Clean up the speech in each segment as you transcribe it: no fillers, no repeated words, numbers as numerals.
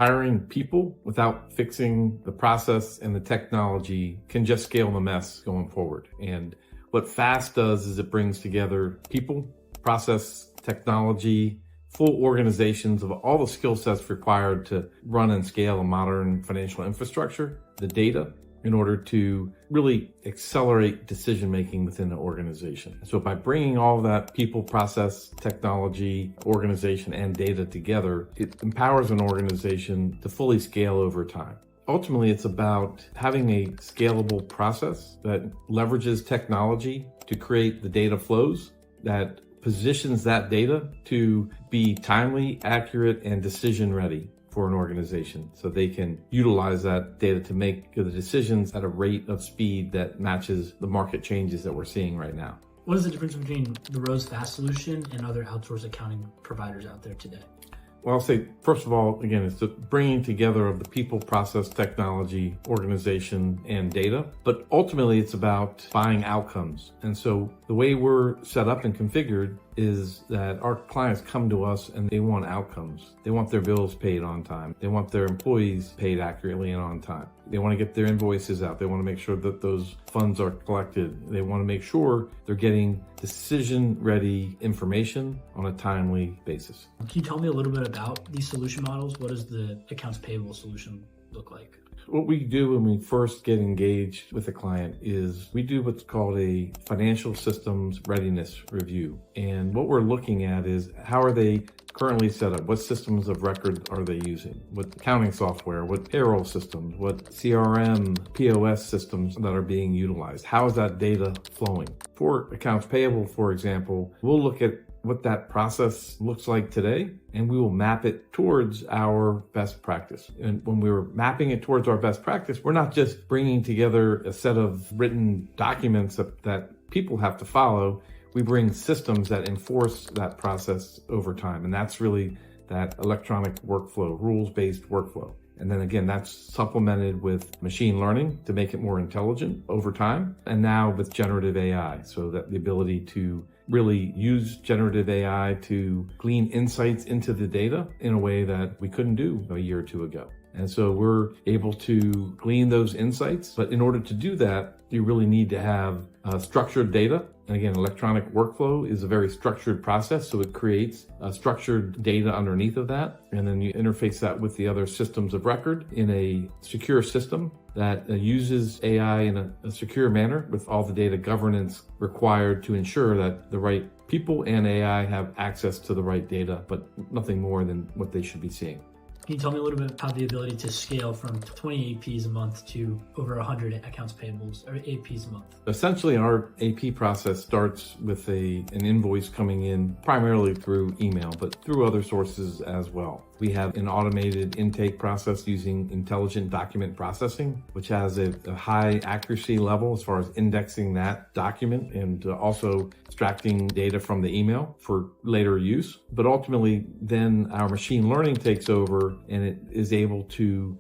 Hiring people without fixing the process and the technology can just scale the mess going forward. And what FaaS does is it brings together people, process, technology, full organizations of all the skill sets required to run and scale a modern financial infrastructure, the data, in order to really accelerate decision-making within the organization. So by bringing all that people, process, technology, organization, and data together, it empowers an organization to fully scale over time. Ultimately, it's about having a scalable process that leverages technology to create the data flows that positions that data to be timely, accurate, and decision-ready for an organization, so they can utilize that data to make the decisions at a rate of speed that matches the market changes that we're seeing right now. What is the difference between the Rose FaaS solution and other outsourced accounting providers out there today? Well, I'll say, first of all, again, it's the bringing together of the people, process, technology, organization, and data. But ultimately, it's about buying outcomes. And so the way we're set up and configured is that our clients come to us and they want outcomes. They want their bills paid on time. They want their employees paid accurately and on time. They want to get their invoices out. They want to make sure that those funds are collected. They want to make sure they're getting decision-ready information on a timely basis. Can you tell me a little bit about these solution models? What does the accounts payable solution look like? What we do when we first get engaged with a client is we do what's called a financial systems readiness review. And what we're looking at is how are they currently set up? What systems of record are they using? What accounting software? What payroll systems? What CRM, POS systems that are being utilized? How is that data flowing? For accounts payable, for example, we'll look at what that process looks like today, and we will map it towards our best practice. And when we're mapping it towards our best practice, we're not just bringing together a set of written documents that people have to follow. We bring systems that enforce that process over time. And that's really that electronic workflow, rules-based workflow. And then again, that's supplemented with machine learning to make it more intelligent over time. And now with generative AI, so that the ability to really use generative AI to glean insights into the data in a way that we couldn't do a year or two ago. And so we're able to glean those insights. But in order to do that, you really need to have structured data. And again, electronic workflow is a very structured process. So it creates structured data underneath of that. And then you interface that with the other systems of record in a secure system that uses AI in a secure manner with all the data governance required to ensure that the right people and AI have access to the right data, but nothing more than what they should be seeing. Can you tell me a little bit about the ability to scale from 20 APs a month to over 100 accounts payables or APs a month? Essentially, our AP process starts with an invoice coming in primarily through email, but through other sources as well. We have an automated intake process using intelligent document processing, which has a high accuracy level as far as indexing that document and also extracting data from the email for later use. But ultimately, then our machine learning takes over and it is able to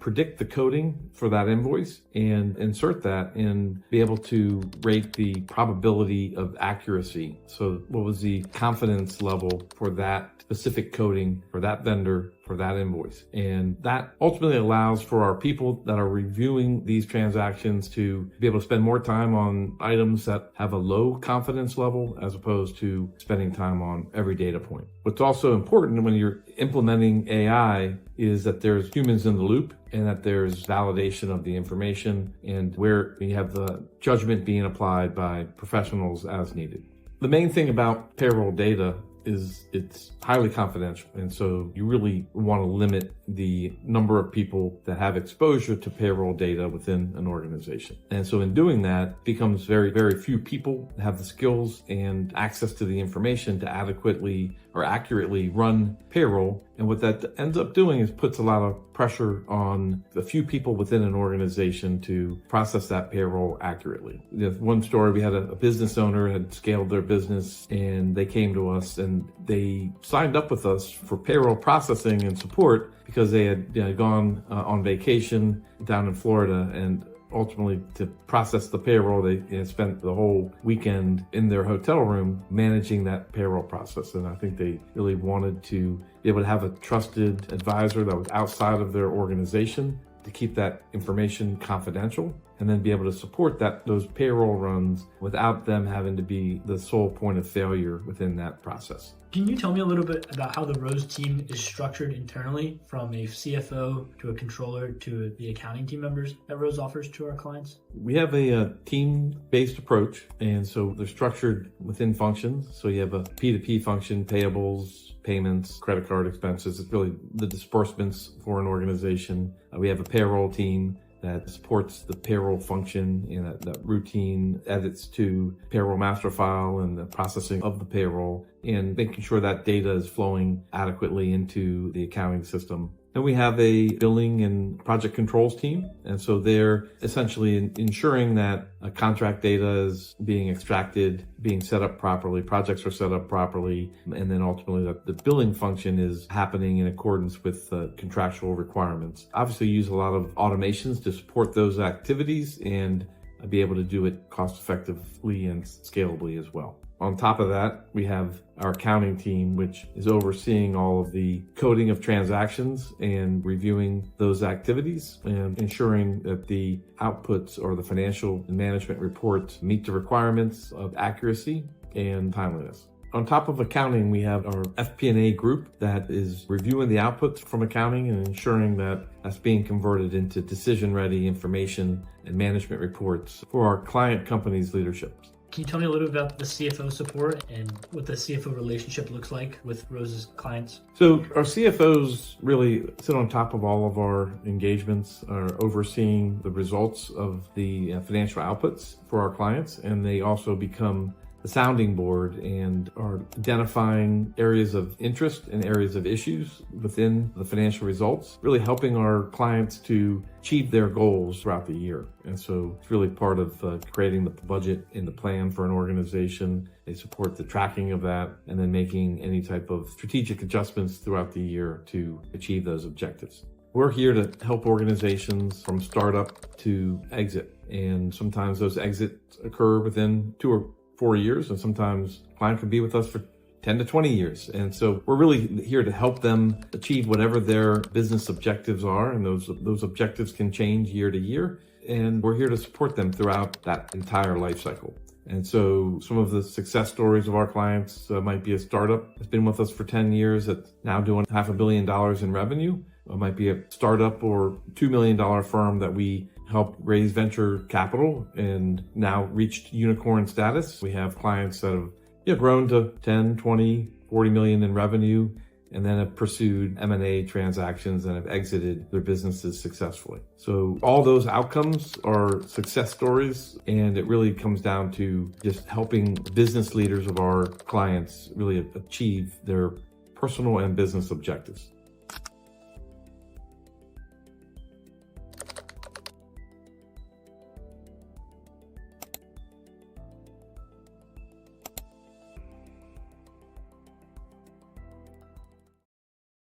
predict the coding for that invoice and insert that and be able to rate the probability of accuracy. So what was the confidence level for that specific coding for that vendor for that invoice? And that ultimately allows for our people that are reviewing these transactions to be able to spend more time on items that have a low confidence level as opposed to spending time on every data point. What's also important when you're implementing AI is that there's humans in the loop and that there's validation of the information and where you have the judgment being applied by professionals as needed. The main thing about payroll data is it's highly confidential. And so you really want to limit the number of people that have exposure to payroll data within an organization. And so in doing that, it becomes very, very few people have the skills and access to the information to adequately or accurately run payroll. And what that ends up doing is puts a lot of pressure on the few people within an organization to process that payroll accurately. One story, we had a business owner had scaled their business and they came to us and they signed up with us for payroll processing and support because they had gone on vacation down in Florida and ultimately to process the payroll. They spent the whole weekend in their hotel room managing that payroll process. And I think they really wanted to be able to have a trusted advisor that was outside of their organization to keep that information confidential, and then be able to support those payroll runs without them having to be the sole point of failure within that process. Can you tell me a little bit about how the Rose team is structured internally, from a CFO to a controller to the accounting team members that Rose offers to our clients? We have a team-based approach, and so they're structured within functions. So you have a P2P function, payables, payments, credit card expenses. It's really the disbursements for an organization. We have a payroll team that supports the payroll function and that routine edits to payroll master file and the processing of the payroll and making sure that data is flowing adequately into the accounting system. And we have a billing and project controls team. And so they're essentially ensuring that contract data is being extracted, being set up properly, projects are set up properly, and then ultimately that the billing function is happening in accordance with contractual requirements. Obviously, use a lot of automations to support those activities and be able to do it cost effectively and scalably as well. On top of that, we have our accounting team, which is overseeing all of the coding of transactions and reviewing those activities and ensuring that the outputs or the financial and management reports meet the requirements of accuracy and timeliness. On top of accounting, we have our FP&A group that is reviewing the outputs from accounting and ensuring that that's being converted into decision-ready information and management reports for our client companies' leadership. Can you tell me a little bit about the CFO support and what the CFO relationship looks like with Rose's clients? So our CFOs really sit on top of all of our engagements, are overseeing the results of the financial outputs for our clients, and they also become the sounding board and are identifying areas of interest and areas of issues within the financial results, really helping our clients to achieve their goals throughout the year. And so it's really part of creating the budget and the plan for an organization. They support the tracking of that and then making any type of strategic adjustments throughout the year to achieve those objectives. We're here to help organizations from startup to exit. And sometimes those exits occur within 2 or 4 years, and sometimes a client can be with us for 10 to 20 years. And so we're really here to help them achieve whatever their business objectives are, and those objectives can change year to year. And we're here to support them throughout that entire life cycle. And so some of the success stories of our clients might be a startup that's been with us for 10 years that's now doing $500 million in revenue. It might be a startup or $2 million firm that we helped raise venture capital and now reached unicorn status. We have clients that have grown to 10, 20, 40 million in revenue, and then have pursued M&A transactions and have exited their businesses successfully. So all those outcomes are success stories, and it really comes down to just helping business leaders of our clients really achieve their personal and business objectives.